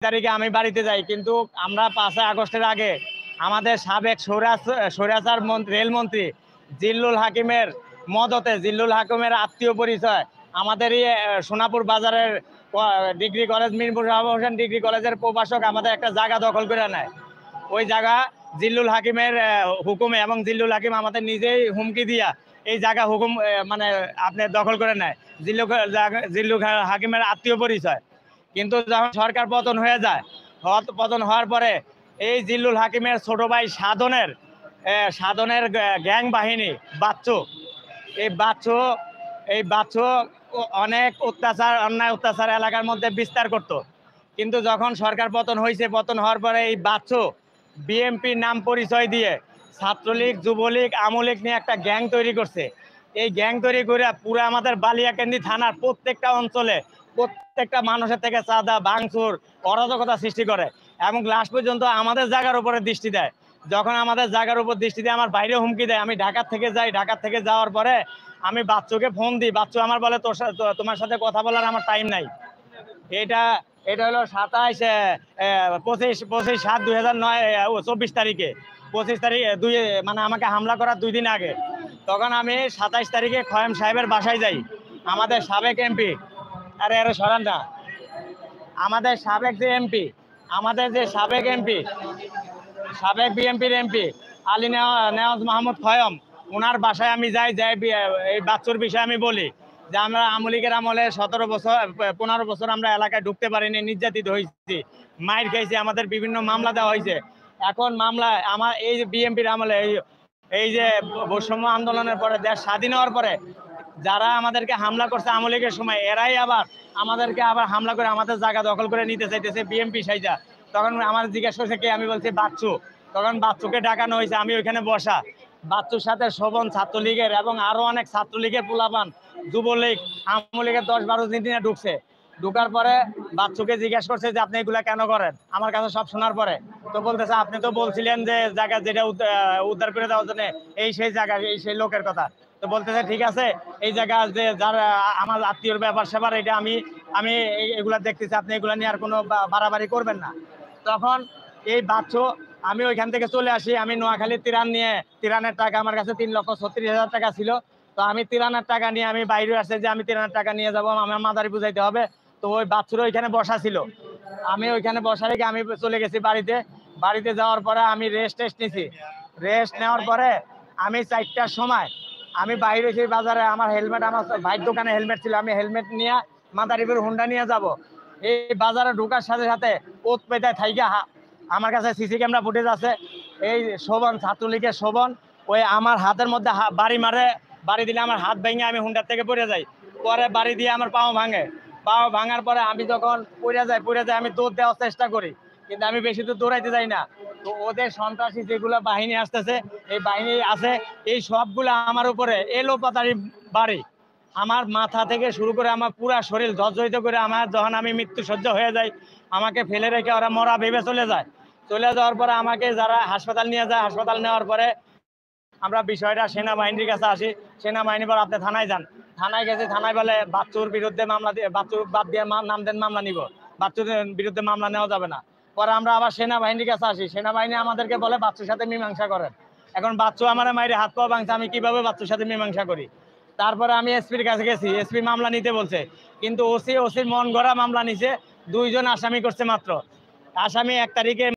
তারিখে আমি বাড়িতে যাই, কিন্তু আমরা 5 আগস্টের আগে আমাদের সাবেক স্বৈরাচার রেলমন্ত্রী জিল্লুল হাকিমের মদতে, জিল্লুল হাকিমের আত্মীয় পরিচয় আমাদেরই সোনাপুর বাজারের degree college, Mirpur Hossain degree কলেজের প্রভাষক আমাদের একটা জায়গা দখল করে নেয়। ওই জায়গা জিল্লুল হাকিমের হুকুমে, এবং জিল্লুল হাকিম আমাদের নিজেই হুমকি দিয়া এই জায়গা হুকুম মানে আপনি দখল করে নেয়। জিল্লুল হাকিমের আত্মীয় পরিচয়। কিন্তু যখন সরকার পতন হয়ে যায়, পতন হওয়ার পরে এই জিল্লুল হাকিমের ছোট ভাই সাধনের গ্যাং বাহিনী বাচ্চু, এই বাচ্চু অনেক অন্যায় অত্যাচার এলাকার মধ্যে বিস্তার করত। কিন্তু যখন সরকার পতন হয়েছে, পতন হওয়ার পরে এই বাচ্চু বিএমপির নাম পরিচয় দিয়ে ছাত্রলীগ, যুবলীগ, আমলীগ নিয়ে একটা গ্যাং তৈরি করছে। এই গ্যাং তৈরি করে পুরো আমাদের বালিয়াকান্দি থানার প্রত্যেকটা অঞ্চলে প্রত্যেকটা মানুষের থেকে চাঁদা, ভাঙচুর, অরাজকতা সৃষ্টি করে, এবং লাস্ট পর্যন্ত আমাদের জায়গার উপরে দৃষ্টি দেয়। যখন আমাদের জায়গার উপর দৃষ্টি দেয়, আমার বাইরে হুমকি দেয়। আমি ঢাকা থেকে যাই, ঢাকা থেকে যাওয়ার পরে আমি বাচ্চুকে ফোন দিই, বাচ্চু আমার বলে তোমার সাথে কথা বলার আমার টাইম নাই। এটা হলো 25/7/2009 তারিখে, 25 তারিখ মানে আমাকে হামলা করার 2 দিন আগে। তখন আমি 27 তারিখে খয়েম সাহেবের বাসায় যাই। আমাদের সাবেক এমপি, আরে সরান না, আমাদের সাবেক যে এমপি, সাবেক বিএমপির এমপি আলী নেওয়াজ মাহমুদ খয়ম, ওনার বাসায় আমি যাই এই বাচ্চুর বিষয়ে আমি বলি যে আমরা আমলীগের আমলে 15 বছর আমরা এলাকায় ঢুকতে পারিনি, নির্যাতিত হয়েছি, মাইর খেয়েছি, আমাদের বিভিন্ন মামলা দেওয়া হয়েছে। এখন মামলা আমার এই বিএমপির আমলে, এই যে বৈষম্য আন্দোলনের পরে, দেশ স্বাধীন হওয়ার পরে যারা আমাদেরকে হামলা করছে আমলীগের সময়, এরাই আবার আমাদেরকে হামলা করে আমাদের জায়গা দখল করে নিতে চাইতেছে বিএমপি সাইজা। তখন আমার জিজ্ঞাসা হয়েছে কে, আমি বলছি বাচ্চু। তখন বাচ্চুকে ডাকানো হয়েছে, আমি ওইখানে বসা। বাচ্চুর সাথে শোভন ছাত্রলীগের এবং আরো অনেক ছাত্রলীগের পোলাপান, যুবলীগ, আমলীগের 10-12 দিন ঢুকছে। ঢুকার পরে বাচ্চুকে জিজ্ঞাসা করছে যে আপনি এগুলা কেন করেন। আমার কাছে সব শোনার পরে তো বলতেছে আপনি তো বলছিলেন যে জায়গা যেটা উদ্ধার করে দেওয়ার জন্য এই সেই জায়গা, এই সেই লোকের কথা। তো বলতেছে ঠিক আছে, এই জায়গা যে যার আমার আত্মীয়র ব্যাপার স্যাপার, এটা আমি এগুলা দেখতেছি, আপনি এগুলা নিয়ে আর কোনো বাড়াবাড়ি করবেন না। তখন এই বাচ্চু, আমি ওইখান থেকে চলে আসি। আমি নোয়াখালী তিরানের টাকা, আমার কাছে 3,36,000 টাকা ছিল। তো আমি তিরানের টাকা নিয়ে আমি বাইরে আসছে যে আমি তিরানের টাকা নিয়ে যাবো, আমার মাদারি বুঝাইতে হবে। তো ওই বাচ্চুর ওইখানে বসা ছিল, আমি ওইখানে বসা রেখে আমি চলে গেছি বাড়িতে যাওয়ার পরে আমি রেস্ট নিছি। রেস্ট নেওয়ার পরে আমি 4টার সময় আমি বাইরে সেই বাজারে, আমার হেলমেট, আমার ভাইয়ের দোকানে হেলমেট ছিল, আমি হেলমেট নিয়ে মাদারীপুর হুন্ডা নিয়ে যাব। এই বাজারে ঢোকার সাথে সাথে ওত পেটায় থাইকা, আমার কাছে সিসি ক্যামেরা ফুটেজ আছে, এই শোভন, ছাত্রলীগের শোভন, ওই আমার হাতের মধ্যে বাড়ি দিলে আমার হাত ভেঙে আমি হুন্ডার থেকে পড়ে যাই। পরে বাড়ি দিয়ে আমার পাও ভাঙার পরে আমি যখন পড়ে যাই আমি দৌড় দেওয়ার চেষ্টা করি, কিন্তু আমি বেশি দূর দৌড়াইতে যাই না। তো ওদের সন্ত্রাসী যেগুলো বাহিনী আসতেছে, এই বাহিনী আছে, এই সবগুলো আমার উপরে এলোপাতাড়ি বাড়ি, আমার মাথা থেকে শুরু করে আমার পুরা শরীর জর্জরিত করে, আমার যখন আমি মৃত্যুসজ্জা হয়ে যাই, আমাকে ফেলে রেখে ওরা মরা ভেবে চলে যাওয়ার পরে আমাকে যারা হাসপাতাল নিয়ে যায়, হাসপাতাল নেওয়ার পরে আমরা বিষয়টা সেনাবাহিনীর কাছে আসি। সেনাবাহিনী বলে আপনি থানায় যান। থানায় গেছে, থানায় বলে বাচ্চুর বিরুদ্ধে মামলা দিয়ে, বাচ্চুর বাদ দিয়ে নাম দেন, মামলা নিব। বাচ্চুর বিরুদ্ধে মামলা নেওয়া যাবে না। পরে আমরা আবার সেনাবাহিনীর কাছে আসি। সেনাবাহিনী আমাদেরকে বলে বাচ্চুর সাথে মীমাংসা করেন। এখন বাচ্চু আমার মায়ের হাত পা ভাঙছে, আমি কিভাবে বাচ্চুর সাথে মীমাংসা করি? তারপরে আমি এসপির কাছে গেছি, এসপি মামলা নিতে বলছে, কিন্তু ওসির মন গড়া মামলা নিছে। 2 জন আসামি করছে মাত্র। আসামি 1 তারিখে